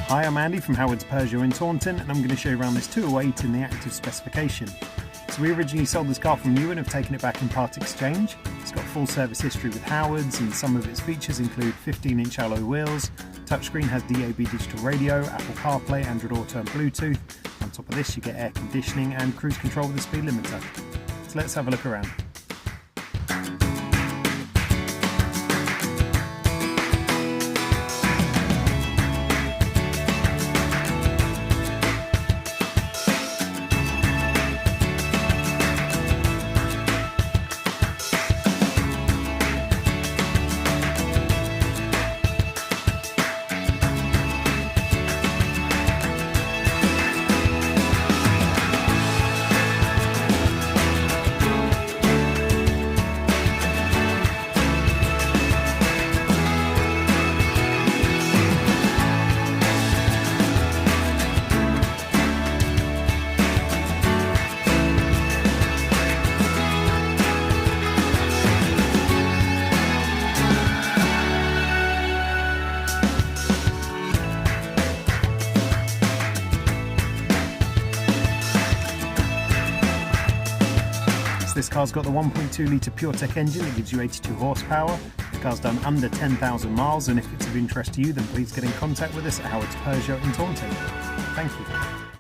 Hi, I'm Andy from Howard's Peugeot in Taunton, and I'm going to show you around this 208 in the active specification. So we originally sold this car from new and have taken it back in part exchange. It's got full service history with Howard's, and some of its features include 15-inch alloy wheels, touchscreen, has DAB digital radio, Apple CarPlay, Android Auto and Bluetooth. On top of this you get air conditioning and cruise control with a speed limiter. So let's have a look around. This car's got the 1.2 litre PureTech engine that gives you 82 horsepower. The car's done under 10,000 miles, and if it's of interest to you, then please get in contact with us at Howard's Peugeot in Taunton. Thank you.